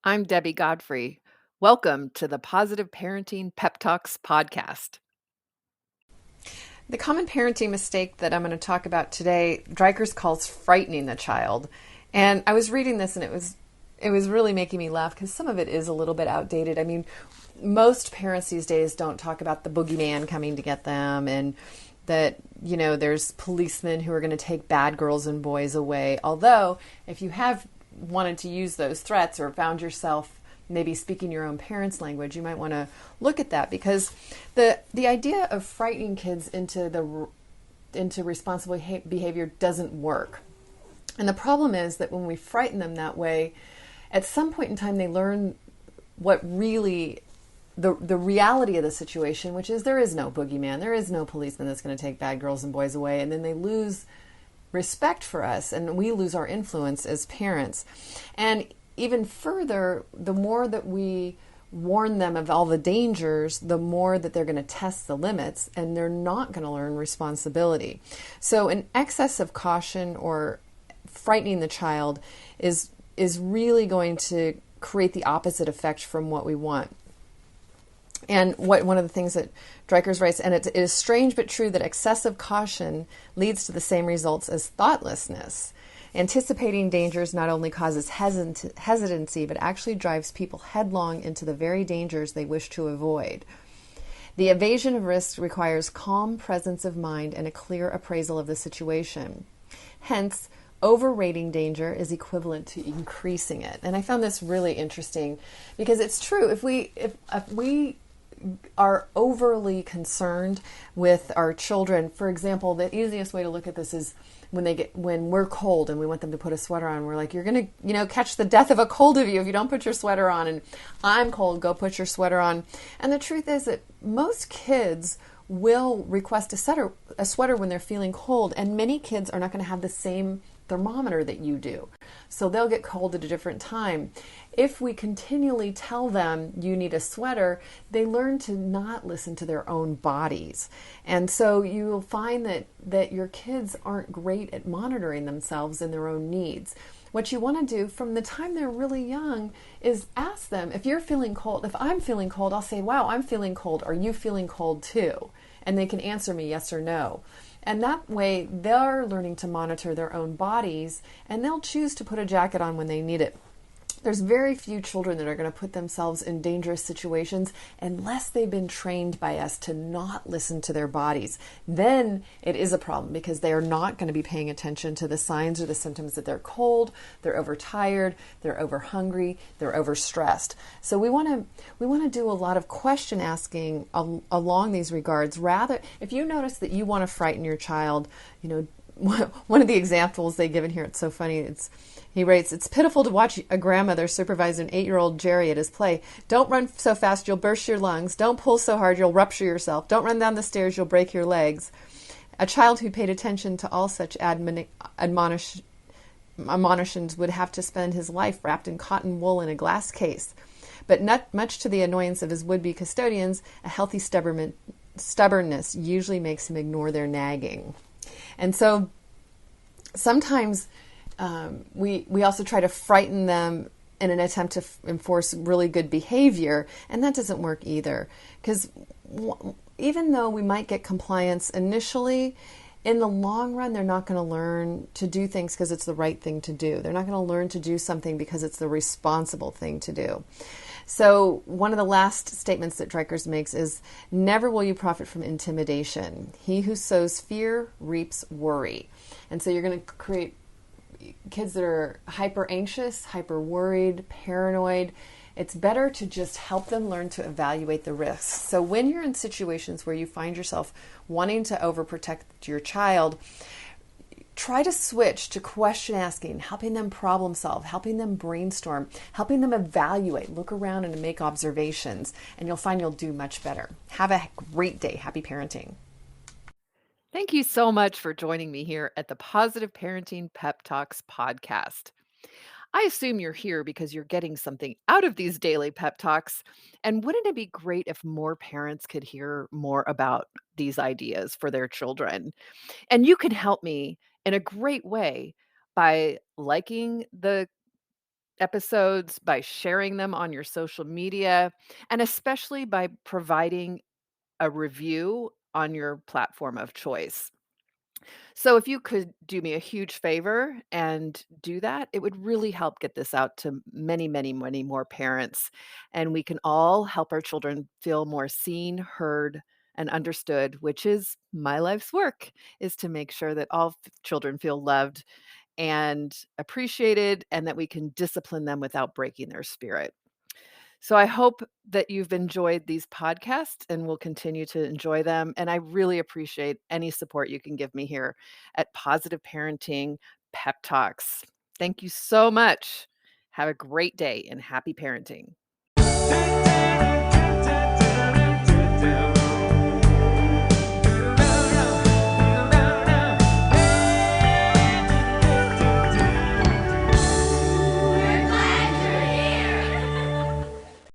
I'm Debbie Godfrey. Welcome to the Positive Parenting Pep Talks podcast. The common parenting mistake that I'm going to talk about today, Dreikur calls frightening the child. And I was reading this and it was really making me laugh because some of it is a little bit outdated. I mean, most parents these days don't talk about the boogeyman coming to get them and that, there's policemen who are going to take bad girls and boys away. Although, if you have wanted to use those threats or found yourself maybe speaking your own parents' language, you might want to look at that because the idea of frightening kids into responsible behavior doesn't work. And the problem is that when we frighten them that way, at some point in time they learn what really the reality of the situation, which is there is no boogeyman, there is no policeman that's going to take bad girls and boys away, and then they lose respect for us and we lose our influence as parents. And even further, the more that we warn them of all the dangers, the more that they're going to test the limits and they're not going to learn responsibility. So an excess of caution or frightening the child is really going to create the opposite effect from what we want. And one of the things that Dreikur writes, and it is strange but true that excessive caution leads to the same results as thoughtlessness. Anticipating dangers not only causes hesitancy, but actually drives people headlong into the very dangers they wish to avoid. The evasion of risk requires calm presence of mind and a clear appraisal of the situation. Hence, overrating danger is equivalent to increasing it. And I found this really interesting because it's true. If we are overly concerned with our children, for example, the easiest way to look at this is when we're cold and we want them to put a sweater on, we're like, you're going to, catch the death of a cold of you if you don't put your sweater on, and I'm cold, go put your sweater on. And the truth is that most kids will request a sweater when they're feeling cold, and many kids are not going to have the same thermometer that you do. So they'll get cold at a different time. If we continually tell them you need a sweater, they learn to not listen to their own bodies. And so you'll find that your kids aren't great at monitoring themselves and their own needs. What you want to do from the time they're really young is ask them, if you're feeling cold, if I'm feeling cold, I'll say, wow, I'm feeling cold. Are you feeling cold too? And they can answer me yes or no. And that way they're learning to monitor their own bodies and they'll choose to put a jacket on when they need it. There's very few children that are going to put themselves in dangerous situations unless they've been trained by us to not listen to their bodies. Then it is a problem because they are not going to be paying attention to the signs or the symptoms that they're cold, they're overtired, they're overhungry, they're overstressed. So we want to do a lot of question asking along these regards. Rather, if you notice that you want to frighten your child, one of the examples they give in here, it's so funny. He writes, it's pitiful to watch a grandmother supervise an 8-year-old Jerry at his play. Don't run so fast, you'll burst your lungs. Don't pull so hard, you'll rupture yourself. Don't run down the stairs, you'll break your legs. A child who paid attention to all such admonitions would have to spend his life wrapped in cotton wool in a glass case. But not much to the annoyance of his would-be custodians, a healthy stubbornness usually makes him ignore their nagging. And so sometimes we also try to frighten them in an attempt to enforce really good behavior, and that doesn't work either. Because even though we might get compliance initially, in the long run, they're not going to learn to do things because it's the right thing to do. They're not going to learn to do something because it's the responsible thing to do. So one of the last statements that Dreikur makes is, never will you profit from intimidation. He who sows fear reaps worry. And so you're going to create kids that are hyper anxious, hyper worried, paranoid. It's better to just help them learn to evaluate the risks. So when you're in situations where you find yourself wanting to overprotect your child, try to switch to question asking, helping them problem solve, helping them brainstorm, helping them evaluate, look around and make observations, and you'll find you'll do much better. Have a great day. Happy parenting. Thank you so much for joining me here at the Positive Parenting Pep Talks podcast. I assume you're here because you're getting something out of these daily pep talks. And wouldn't it be great if more parents could hear more about these ideas for their children? And you can help me in a great way by liking the episodes by sharing them on your social media, and especially by providing a review on your platform of choice. So if you could do me a huge favor and do that, it would really help get this out to many, many, many more parents. And we can all help our children feel more seen, heard, and understood, which is my life's work, is to make sure that all children feel loved and appreciated and that we can discipline them without breaking their spirit. So I hope that you've enjoyed these podcasts and will continue to enjoy them. And I really appreciate any support you can give me here at Positive Parenting Pep Talks. Thank you so much. Have a great day and happy parenting.